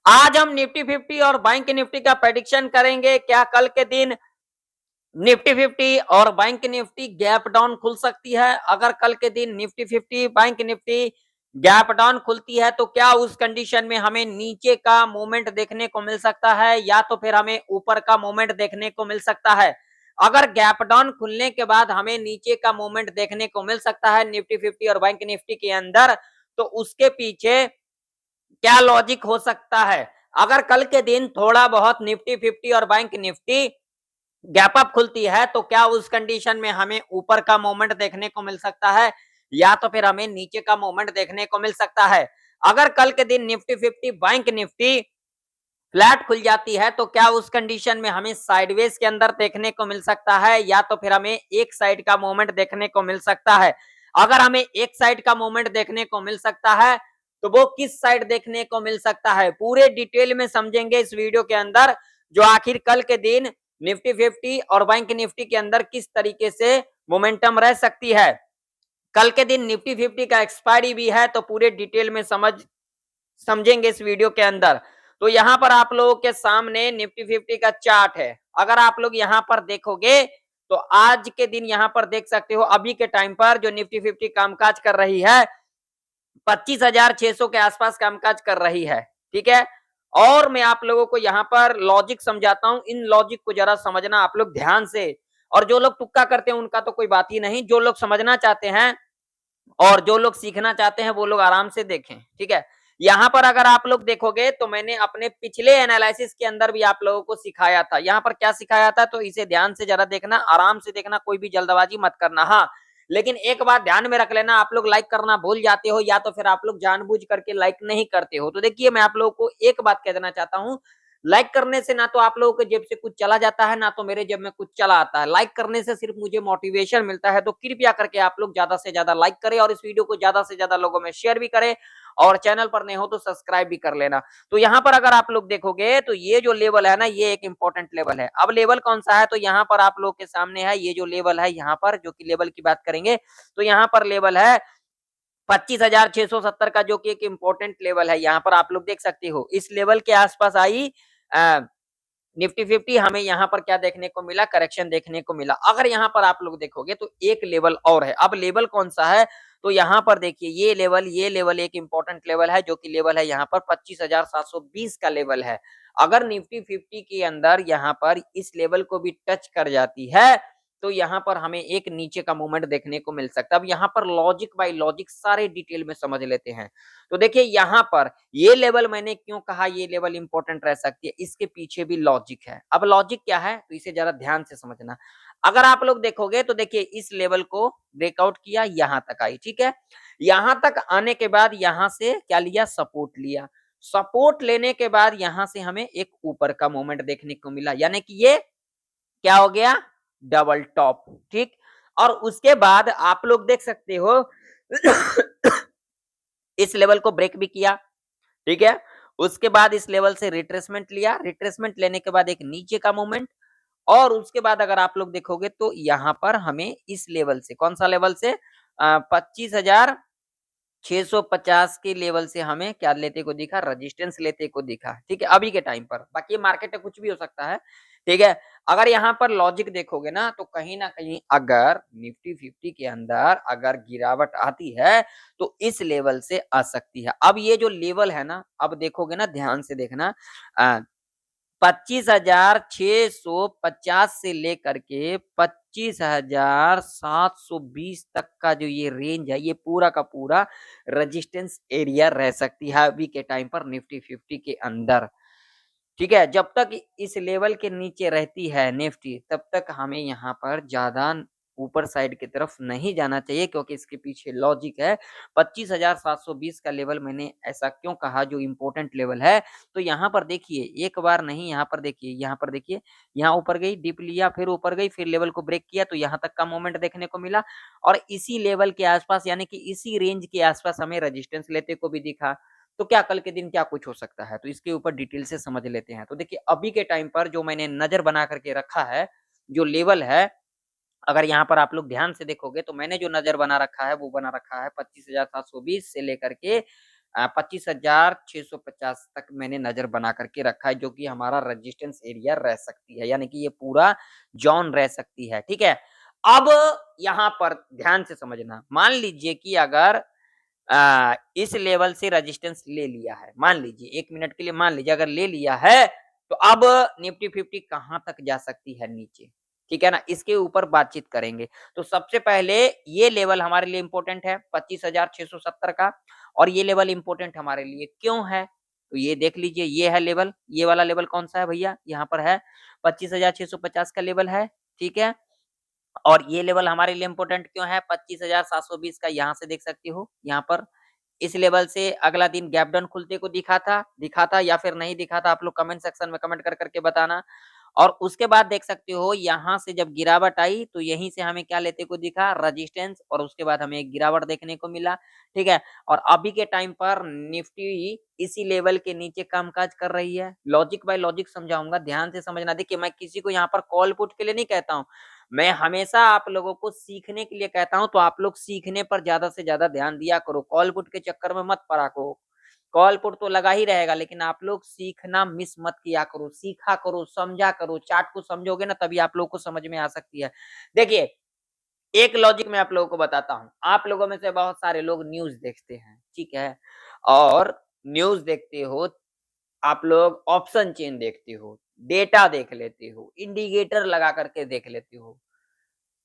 आज हम निफ्टी 50 और बैंक निफ्टी का प्रेडिक्शन करेंगे। क्या कल के दिन निफ्टी 50 और बैंक निफ्टी गैप डाउन खुल सकती है? अगर कल के दिन Nifty 50 bank Nifty gap down खुलती है तो क्या उस कंडीशन में हमें नीचे का मूवमेंट देखने को मिल सकता है या तो फिर हमें ऊपर का मूवमेंट देखने को मिल सकता है? अगर गैप डाउन खुलने के बाद हमें नीचे का मूवमेंट देखने को मिल सकता है निफ्टी 50 और बैंक निफ्टी के अंदर, तो उसके पीछे क्या लॉजिक हो सकता है? अगर कल के दिन थोड़ा बहुत निफ्टी 50 और बैंक निफ्टी गैप अप खुलती है तो क्या उस कंडीशन में हमें ऊपर का मूवमेंट देखने को मिल सकता है या तो फिर हमें नीचे का मूवमेंट देखने को मिल सकता है? अगर कल के दिन निफ्टी 50 बैंक निफ्टी फ्लैट खुल जाती है तो क्या उस कंडीशन में हमें साइडवेज के अंदर देखने को मिल सकता है या तो फिर हमें एक साइड का मूवमेंट देखने को मिल सकता है? अगर हमें एक साइड का मूवमेंट देखने को मिल सकता है तो वो किस साइड देखने को मिल सकता है, पूरे डिटेल में समझेंगे इस वीडियो के अंदर। जो आखिर कल के दिन निफ्टी 50 और बैंक निफ्टी के अंदर किस तरीके से मोमेंटम रह सकती है। कल के दिन निफ्टी 50 का एक्सपायरी भी है तो पूरे डिटेल में समझेंगे इस वीडियो के अंदर। तो यहाँ पर आप लोगों के सामने निफ्टी 50 का चार्ट है। अगर आप लोग यहाँ पर देखोगे तो आज के दिन यहाँ पर देख सकते हो अभी के टाइम पर जो निफ्टी 50 कामकाज कर रही है 25,600 के आसपास कामकाज कर रही है। ठीक है, और मैं आप लोगों को यहाँ पर लॉजिक समझाता हूँ। इन लॉजिक को जरा समझना आप लोग ध्यान से। और जो लोग तुक्का करते हैं उनका तो कोई बात ही नहीं, जो लोग समझना चाहते हैं और जो लोग सीखना चाहते हैं वो लोग आराम से देखें। ठीक है, यहाँ पर अगर आप लोग देखोगे तो मैंने अपने पिछले एनालिसिस के अंदर भी आप लोगों को सिखाया था। यहाँ पर क्या सिखाया था तो इसे ध्यान से जरा देखना, आराम से देखना, कोई भी जल्दबाजी मत करना। हाँ, लेकिन एक बात ध्यान में रख लेना, आप लोग लाइक करना भूल जाते हो या तो फिर आप लोग जानबूझ करके लाइक नहीं करते हो। तो देखिए, मैं आप लोगों को एक बात कह देना चाहता हूँ, लाइक करने से ना तो आप लोगों के जेब से कुछ चला जाता है ना तो मेरे जेब में कुछ चला आता है। लाइक करने से सिर्फ मुझे मोटिवेशन मिलता है। तो कृपया करके आप लोग ज्यादा से ज्यादा लाइक करें और इस वीडियो को ज्यादा से ज्यादा लोगों में शेयर भी करें और चैनल पर नए हो तो सब्सक्राइब भी कर लेना। तो यहाँ पर अगर आप लोग देखोगे तो ये जो लेवल है ना, ये एक इंपॉर्टेंट लेवल है। अब लेवल कौन सा है तो यहाँ पर आप लोग के सामने है ये जो लेवल है, यहाँ पर जो कि लेवल की बात करेंगे तो यहाँ पर लेवल है 25,670 का, जो कि एक इंपॉर्टेंट लेवल है। यहाँ पर आप लोग देख सकते हो इस लेवल के आसपास आई निफ्टी 50, हमें यहाँ पर क्या देखने को मिला, करेक्शन देखने को मिला। अगर यहाँ पर आप लोग देखोगे तो एक लेवल और है। अब लेवल कौन सा है तो यहाँ पर देखिए ये लेवल एक इंपॉर्टेंट लेवल है, जो कि लेवल है यहाँ पर 25,720 का लेवल है। अगर निफ्टी 50 के अंदर यहाँ पर इस लेवल को भी टच कर जाती है तो यहाँ पर हमें एक नीचे का मूवमेंट देखने को मिल सकता है। अब यहाँ पर लॉजिक बाय लॉजिक सारे डिटेल में समझ लेते हैं। तो देखिए यहाँ पर ये लेवल, मैंने क्यों कहा ये लेवल इंपॉर्टेंट रह सकती है, इसके पीछे भी लॉजिक है। अब लॉजिक क्या है तो इसे जरा ध्यान से समझना। अगर आप लोग देखोगे तो देखिए इस लेवल को ब्रेकआउट किया, यहां तक आई। ठीक है, यहां तक आने के बाद यहां से क्या लिया, सपोर्ट लिया। सपोर्ट लेने के बाद यहां से हमें एक ऊपर का मूवमेंट देखने को मिला, यानी कि ये क्या हो गया, डबल टॉप। ठीक, और उसके बाद आप लोग देख सकते हो इस लेवल को ब्रेक भी किया। ठीक है, उसके बाद इस लेवल से रिट्रेसमेंट लिया, रिट्रेसमेंट लेने के बाद एक नीचे का मूवमेंट, और उसके बाद अगर आप लोग देखोगे तो यहाँ पर हमें इस लेवल से, कौन सा लेवल से, 25,650 के लेवल से हमें क्या लेते को दिखा, रेजिस्टेंस लेते को दिखा। ठीक है, अभी के टाइम पर, बाकी मार्केट में कुछ भी हो सकता है। ठीक है, अगर यहाँ पर लॉजिक देखोगे ना तो कहीं ना कहीं अगर निफ्टी 50 के अंदर अगर गिरावट आती है तो इस लेवल से आ सकती है। अब ये जो लेवल है ना, अब देखोगे ना, ध्यान से देखना, 25,650 से लेकर के 25,720 तक का जो ये रेंज है, ये पूरा का पूरा रेजिस्टेंस एरिया रह सकती है अभी के टाइम पर निफ्टी 50 के अंदर। ठीक है, जब तक इस लेवल के नीचे रहती है निफ्टी तब तक हमें यहाँ पर ज्यादा ऊपर साइड की तरफ नहीं जाना चाहिए, क्योंकि इसके पीछे लॉजिक है। 25,720 का लेवल मैंने ऐसा क्यों कहा, जो इंपॉर्टेंट लेवल है। तो यहाँ पर देखिए, एक बार नहीं, यहाँ पर देखिए, यहाँ पर देखिए, यहाँ ऊपर गई, डिप लिया, फिर ऊपर गई, फिर लेवल को ब्रेक किया तो यहाँ तक का मूवमेंट देखने को मिला, और इसी लेवल के आसपास यानी कि इसी रेंज के आसपास हमें रेजिस्टेंस लेते को भी दिखा। तो क्या कल के दिन क्या कुछ हो सकता है, तो इसके ऊपर डिटेल से समझ लेते हैं। तो देखिए अभी के टाइम पर जो मैंने नजर बना करके रखा है, जो लेवल है, अगर यहाँ पर आप लोग ध्यान से देखोगे तो मैंने जो नजर बना रखा है वो बना रखा है 25,720 से लेकर के 25,650 तक मैंने नजर बना करके रखा है, जो कि हमारा रेजिस्टेंस एरिया रह सकती है, यानी कि ये पूरा जोन रह सकती है। ठीक है, अब यहाँ पर ध्यान से समझना, मान लीजिए कि अगर इस लेवल से रेजिस्टेंस ले लिया है, मान लीजिए 1 मिनट के लिए मान लीजिए अगर ले लिया है, तो अब निफ्टी 50 कहाँ तक जा सकती है नीचे, ठीक है ना? इसके ऊपर बातचीत करेंगे। तो सबसे पहले ये लेवल हमारे लिए इम्पोर्टेंट है 25,670 का, और ये लेवल इम्पोर्टेंट हमारे लिए क्यों है? तो ये देख लीजिए, ये है लेवल, ये वाला लेवल कौन-सा है भैया? यहाँ पर है 25,650 का लेवल है, ठीक है? और ये लेवल हमारे लिए इम्पोर्टेंट क्यों है? 25,720 का यहाँ से देख सकते हो, यहाँ पर इस लेवल से अगला दिन गैप डाउन खुलते को दिखा था या फिर नहीं दिखा था, आप लोग कमेंट सेक्शन में कमेंट कर करके बताना। और उसके बाद देख सकते हो यहाँ से जब गिरावट आई तो यहीं से हमें क्या लेते को दिखा, रेजिस्टेंस, और उसके बाद हमें एक गिरावट देखने को मिला, ठीक है। और अभी के टाइम पर निफ्टी इसी लेवल के नीचे कामकाज कर रही है। लॉजिक बाय लॉजिक समझाऊंगा, ध्यान से समझना। देखिए, मैं किसी को यहाँ पर कॉल पुट के लिए नहीं कहता हूँ, मैं हमेशा आप लोगों को सीखने के लिए कहता हूँ, तो आप लोग सीखने पर ज्यादा से ज्यादा ध्यान दिया करो, कॉल पुट के चक्कर में मत पड़ा करो। कॉल पुट तो लगा ही रहेगा, लेकिन आप लोग सीखना मिस मत किया करो, सीखा करो, समझा करो। चार्ट को समझोगे ना, तभी आप लोगों को समझ में आ सकती है। देखिए, एक लॉजिक मैं आप लोगों को बताता हूँ। आप लोगों में से बहुत सारे लोग न्यूज़ देखते हैं, ठीक है? और न्यूज़ देखते हो, आप लोग ऑप्शन चेन देखते हो, डेटा देख लेते हो, इंडिकेटर लगा करके देख लेते हो।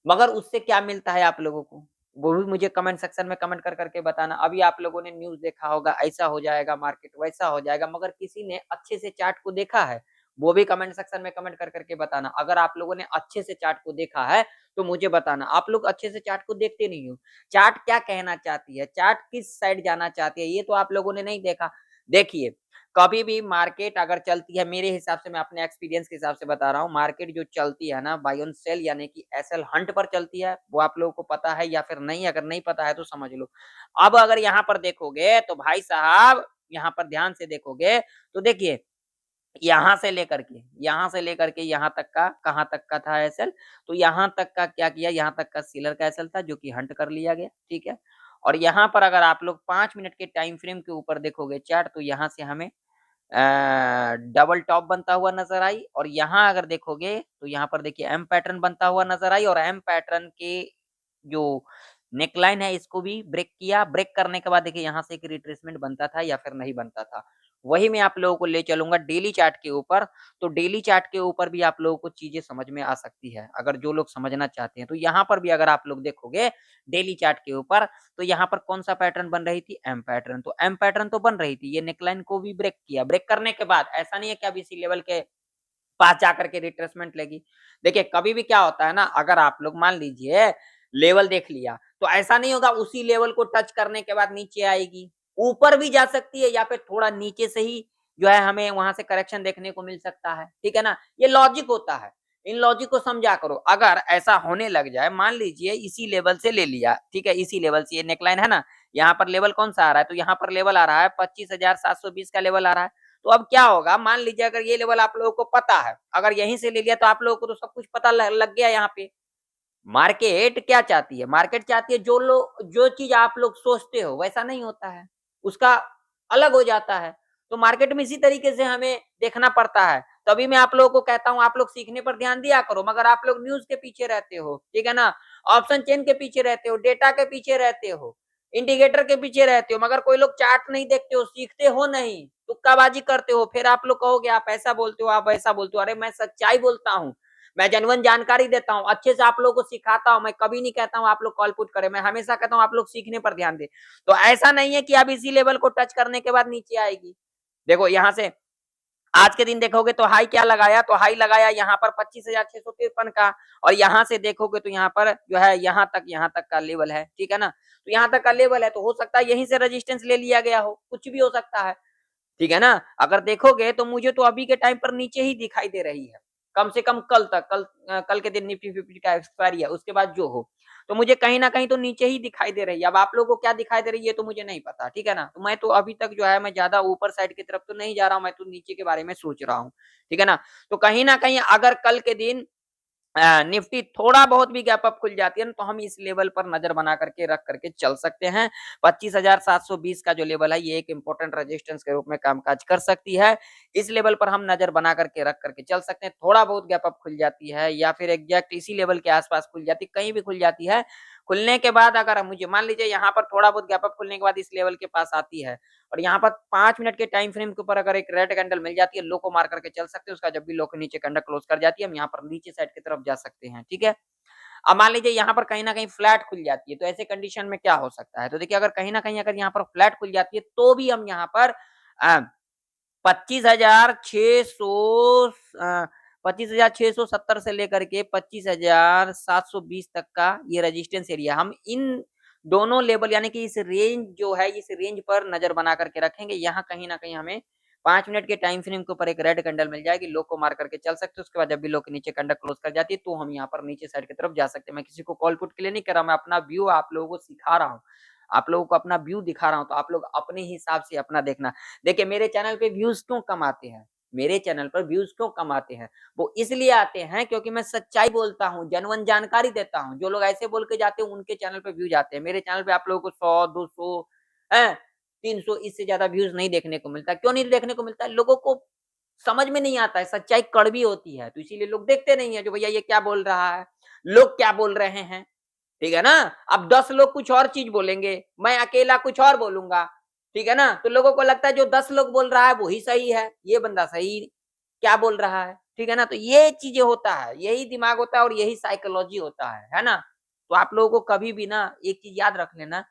मगर उससे क्या मिलता है आप लोगों को? वो भी मुझे कमेंट सेक्शन में कमेंट कर करके बताना। अभी आप लोगों ने न्यूज़ देखा होगा, ऐसा हो जाएगा मार्केट, वैसा हो जाएगा, मगर किसी ने अच्छे से चार्ट को देखा है? वो भी कमेंट सेक्शन में कमेंट कर करके बताना। अगर आप लोगों ने अच्छे से चार्ट को देखा है, तो मुझे बताना। आप लोग अच्छे से चार्ट को देखते नहीं हो। चार्ट क्या कहना चाहती है? चार्ट किस साइड जाना चाहती है? ये तो आप लोगों ने नहीं देखा। देखिए, कभी भी मार्केट अगर चलती है, मेरे हिसाब से मैं अपने एक्सपीरियंस के हिसाब से बता रहा हूँ, मार्केट जो चलती है ना, बाय ऑन सेल यानी कि एसएल हंट पर चलती है, वो आप लोगों को पता है या फिर नहीं? अगर नहीं पता है तो समझ लो। अब अगर यहाँ पर देखोगे तो भाई साहब, यहाँ पर ध्यान से देखोगे तो देखिए, यहाँ से लेकर के यहाँ तक का कहाँ तक का था एसएल, तो यहाँ तक का क्या किया, यहाँ तक का सेलर का एसएल था जो कि हंट कर लिया गया, ठीक है। और यहाँ पर अगर आप लोग 5 मिनट के टाइम फ्रेम के ऊपर देखोगे चार्ट, तो यहाँ से हमें डबल टॉप बनता हुआ नजर आई, और यहाँ अगर देखोगे तो यहाँ पर देखिए एम पैटर्न बनता हुआ नजर आई, और एम पैटर्न के जो नेकलाइन है इसको भी ब्रेक किया। ब्रेक करने के बाद देखिए यहाँ से एक रिट्रेसमेंट बनता था या फिर नहीं बनता था। वही मैं आप लोगों को ले चलूंगा डेली चार्ट के ऊपर। तो डेली चार्ट के ऊपर भी आप लोगों को चीजें समझ में आ सकती है, अगर जो लोग समझना चाहते हैं। तो यहाँ पर भी अगर आप लोग देखोगे डेली चार्ट के ऊपर, तो यहाँ पर कौन सा पैटर्न बन रही थी? M pattern. तो एम पैटर्न तो बन रही थी, ये नेकलाइन को भी ब्रेक किया। ब्रेक करने के बाद ऐसा नहीं है कि अब इसी लेवल के पास जाकर के रिट्रेसमेंट लेगी। देखिए, कभी भी क्या होता है ना, अगर आप लोग मान लीजिए लेवल देख लिया, तो ऐसा नहीं होगा उसी लेवल को टच करने के बाद नीचे आएगी। ऊपर भी जा सकती है या फिर थोड़ा नीचे से ही जो है हमें वहां से करेक्शन देखने को मिल सकता है, ठीक है ना? ये लॉजिक होता है। इन लॉजिक को समझा करो। अगर ऐसा होने लग जाए, मान लीजिए इसी लेवल से ले लिया, ठीक है, इसी लेवल से, ये नेकलाइन है ना, यहाँ पर लेवल कौन सा आ रहा है? तो यहाँ पर लेवल आ रहा है 25,720 का लेवल आ रहा है। तो अब क्या होगा, मान लीजिए अगर ये लेवल आप लोगों को पता है, अगर यहीं से ले लिया, तो आप लोगों को तो सब कुछ पता लग गया यहाँ पे। मार्केट क्या चाहती है? मार्केट चाहती है जो चीज आप लोग सोचते हो वैसा नहीं होता है, उसका अलग हो जाता है। तो मार्केट में इसी तरीके से हमें देखना पड़ता है। तभी मैं आप लोगों को कहता हूँ, आप लोग सीखने पर ध्यान दिया करो, मगर आप लोग न्यूज के पीछे रहते हो, ठीक है ना? ऑप्शन चेन के पीछे रहते हो, डेटा के पीछे रहते हो, इंडिकेटर के पीछे रहते हो, मगर कोई लोग चार्ट नहीं देखते हो, सीखते हो नहीं, तुक्काबाजी करते हो। फिर आप लोग कहोगे आप ऐसा बोलते हो, आप वैसा बोलते हो। अरे मैं सच्चाई बोलता हूँ, मैं जेन्युइन जानकारी देता हूँ, अच्छे से आप लोगों को सिखाता हूँ। मैं कभी नहीं कहता हूँ आप लोग कॉल पुट करें, मैं हमेशा कहता हूँ आप लोग सीखने पर ध्यान दें। तो ऐसा नहीं है कि अब इसी लेवल को टच करने के बाद नीचे आएगी। देखो, यहाँ से आज के दिन देखोगे तो हाई क्या लगाया, तो हाई लगाया यहाँ पर 25,653 का, और यहाँ से देखोगे तो यहाँ पर जो है यहाँ तक का लेवल है, ठीक है ना? तो यहाँ तक का लेवल है, तो हो सकता है यहीं से रेजिस्टेंस ले लिया गया हो, कुछ भी हो सकता है, ठीक है ना? अगर देखोगे तो मुझे तो अभी के टाइम पर नीचे ही दिखाई दे रही है। कम से कम कल तक, कल के दिन निफ्टी 50 का एक्सपायरी है, उसके बाद जो हो, तो मुझे कहीं न कहीं तो नीचे ही दिखाई दे रही है। अब आप लोगों को क्या दिखाई दे रही है तो मुझे नहीं पता, ठीक है ना? तो मैं तो अभी तक जो है मैं ज़्यादा ऊपर साइड की तरफ तो नहीं जा रहा हूँ, मैं तो नीचे के बारे में सोच रहा हूँ, ठीक है ना? तो कहीं न कहीं अगर कल के दिन निफ्टी थोड़ा बहुत भी गैप अप खुल जाती है ना, तो हम इस लेवल पर नजर बना करके रख करके चल सकते हैं। 25,720 का जो लेवल है, ये एक इंपॉर्टेंट रेजिस्टेंस के रूप में कामकाज कर सकती है। इस लेवल पर हम नजर बना करके रख करके चल सकते हैं। थोड़ा बहुत गैप अप खुल जाती है या फिर एग्जैक्ट इसी लेवल के आसपास खुल जाती है, कहीं भी खुल जाती है, खुलने के बाद अगर मुझे मान लीजिए यहाँ पर थोड़ा बहुत गैप अप खुलने के बाद इस लेवल के पास आती है और यहाँ पर 5 मिनट के टाइम फ्रेम के ऊपर अगर एक रेड कैंडल मिल जाती है, लो को मार करके चल सकते हैं। उसका जब भी लो के नीचे कैंडल क्लोज कर जाती है, हम यहाँ पर नीचे साइड की तरफ जा सकते हैं, ठीक है। अब मान लीजिए यहाँ पर कहीं न कहीं फ्लैट खुल जाती है, तो ऐसे कंडीशन में क्या हो सकता है? तो देखिए, अगर कहीं न कहीं अगर यहाँ पर फ्लैट खुल जाती है, तो भी हम यहाँ पर 25,600 अ, 25,670 से लेकर के 25,720 तक का ये रेजिस्टेंस एरिया, हम इन दोनों लेवल यानी कि इस रेंज जो है, इस रेंज पर नज़र बना करके रखेंगे। यहाँ कहीं न कहीं हमें 5 मिनट के टाइम फ्रेम के ऊपर एक रेड कैंडल मिल जाएगी, लो को मार करके चल सकते हैं। उसके बाद जब भी लो के नीचे कैंडल क्लोज़ कर जाती है, तो हम यहाँ पर नीचे साइड की तरफ जा सकते हैं। मैं किसी को कॉल पुट के लिए नहीं कर रहा, मैं अपना व्यू आप लोगों को सिखा रहा हूँ। आप लोगों को अपना व्यू दिखा रहा हूँ, तो आप लोग अपने हिसाब से अपना देखना। देखिए, मेरे चैनल पे व्यूज़ क्यों कम आते हैं? मेरे चैनल पर व्यूज़ क्यों कम आते हैं? वो इसलिए आते हैं क्योंकि मैं सच्चाई बोलता हूँ, जेन्युइन जानकारी देता हूँ। जो लोग ऐसे बोल के जाते हैं, उनके चैनल पे व्यूज़ आते हैं। मेरे चैनल पे आप लोगों को 100, 200 हैं, 300 इससे ज़्यादा व्यूज़ नहीं देखने को मिलता है। क्यों नहीं देखने को मिलता है? लोगों को समझ में नहीं आता है, सच्चाई कड़वी होती है, तो इसीलिए लोग देखते नहीं है, जो भैया ये क्या बोल रहा है? लोग क्या बोल रहे हैं? ठीक है ना? अब 10 लोग कुछ और चीज़ बोलेंगे, मैं अकेला कुछ और बोलूँगा, ठीक है ना? तो लोगों को लगता है जो 10 लोग बोल रहा है वही सही है, ये बंदा सही क्या बोल रहा है, ठीक है ना? तो ये चीज़ें होता है, यही दिमाग होता है और यही साइकोलॉजी होता है ना? तो आप लोगों को कभी भी ना एक चीज़ याद रख लेना,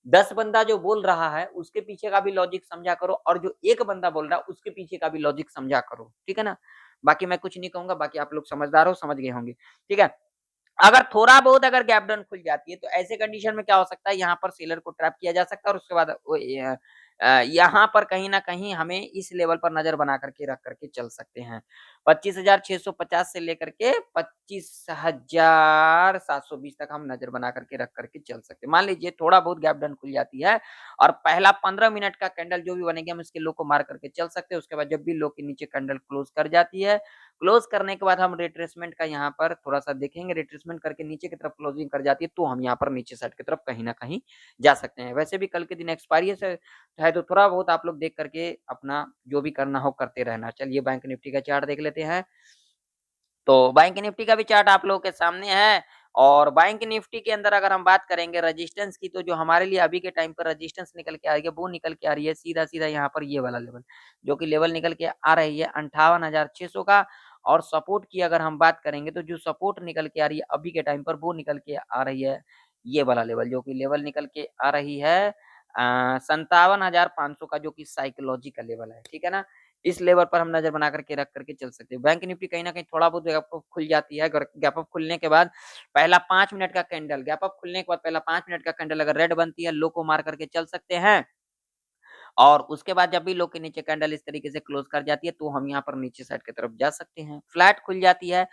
10 बंदा जो बोल रहा है, उसके पीछे का भी लॉजिक समझा करो और जो 1 बंदा बोल रहा है, उसके पीछे का भी लॉजिक समझा करो, ठीक है ना? बाकी मैं कुछ नहीं कहूँगा, बाकी आप लोग समझदार हो, समझ गए होंगे, ठीक है? अगर थोड़ा बहुत अगर गैप डाउन खुल जाती है, तो ऐसे कंडीशन में क्या हो सकता है, यहाँ पर सेलर को ट्रैप किया जा सकता है और उसके बाद यहाँ पर कहीं न कहीं हमें इस लेवल पर नज़र बना करके रख करके चल सकते हैं। 25,650 से लेकर के 25,720 तक हम नज़र बना करके रख करके चल सकते हैं। मान लीजिए थोड़ा बहुत गैप डाउन खुल जाती है और पहला 15 मिनट का कैंडल जो भी बनेगी, हम इसके लो को मार करके चल सकते हैं। उसके बाद जब भी लो के नीचे कैंडल क्लोज़ कर जाती है, क्लोज करने के बाद हम रिट्रेसमेंट का यहाँ पर थोड़ा-सा देखेंगे, रिट्रेसमेंट करके नीचे की तरफ क्लोजिंग कर जाती है, तो हम यहाँ पर नीचे साइड की तरफ कहीं न कहीं जा सकते हैं। वैसे भी कल के दिन एक्सपायरी है तो थोड़ा बहुत आप लोग देख करके अपना जो भी करना हो करते रहना। चलिए बैंक निफ्टी का चार्ट देख लेते हैं। तो बैंक निफ्टी का भी चार्ट आप लोगों के सामने है और बैंक निफ्टी के अंदर अगर हम बात करेंगे रेजिस्टेंस की, तो जो हमारे लिए अभी के टाइम पर रेजिस्टेंस निकल के आ रही है, वो निकल के आ रही है सीधा-सीधा यहाँ पर ये वाला लेवल, जो कि लेवल निकल के आ रही है 58,600 का। और सपोर्ट की अगर हम बात करेंगे, तो जो सपोर्ट निकल के आ रही है अभी के टाइम पर, वो निकल के आ रही है ये वाला लेवल, जो कि लेवल निकल के आ रही है 57,500 का, जो कि साइकोलॉजी का लेवल है, ठीक है ना? इस लेवल पर हम नज़र बना करके रख करके चल सकते हैं। बैंक निफ्टी कहीं न कहीं थोड़ा बहुत गैप अप खुल जाती है। अगर गैप अप खुलने के बाद पहला 5 मिनट का कैंडल, गैप अप खुलने के बाद पहला 5 मिनट का कैंडल अगर रेड बनती है, लो को मार करके चल सकते हैं। और उसके बाद जब भी लो के नीचे कैंडल इस तरीके से क्लोज़ कर जाती है, तो हम यहाँ पर नीचे साइड की तरफ जा सकते हैं। फ्लैट खुल जाती है,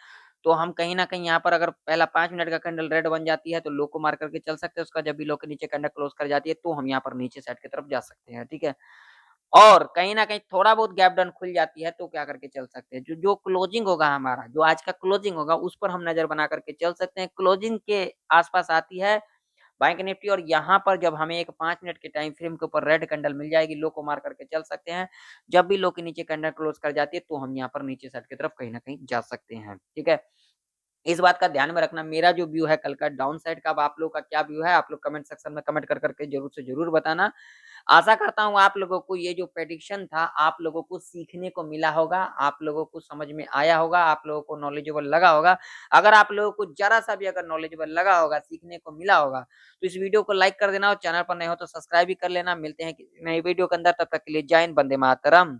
तो हम कहीं न कहीं यहाँ पर अगर पहला 5 मिनट का कैंडल रेड बन जाती है, तो लो को मार करके चल सकते हैं। उसका जब भी लो के नीचे कैंडल क्लोज़ कर जाती है, तो हम यहाँ पर नीचे साइड की तरफ जा सकते हैं, ठीक है? और कहीं न कहीं थोड़ा बहुत गैप डाउन खुल जाती है, तो क्या करके चल सकते हैं, जो जो क्लोजिंग होगा हमारा, जो आज का क्लोजिंग होगा, उस पर हम नज़र बना करके चल सकते हैं। क्लोजिंग के आस-पास आती है बैंक निफ्टी और यहाँ पर जब हमें एक 5 मिनट के टाइम फ्रेम के ऊपर रेड कैंडल मिल जाएगी, लो को मार करके चल सकते हैं। जब भी लो के नीचे कैंडल क्लोज़ कर जाती है, तो हम यहाँ पर नीचे साइड की तरफ कहीं न कहीं जा सकते हैं, ठीक है? इस बात का ध्यान में रखना, मेरा जो व्यू है कल का डाउन साइड का, अब आप लोगों का क्या व्यू है, आप लोग कमेंट सेक्शन में कमेंट कर के ज़रूर से ज़रूर बताना। आशा करता हूँ आप लोगों को ये जो प्रेडिक्शन था, आप लोगों को सीखने को मिला होगा, आप लोगों को समझ में आया होगा, आप लोगों को नॉलेजेबल लगा होगा। अगर आप लोगों को ज़रा-सा भी अगर नॉलेजेबल लगा होगा, सीखने को मिला होगा, तो इस वीडियो को लाइक कर देना और चैनल पर नए हो तो सब्सक्राइब भी कर लेना। मिलते हैं किसी नई वीडियो के अंदर, तब तक के लिए जय हिंद, वंदे मातरम।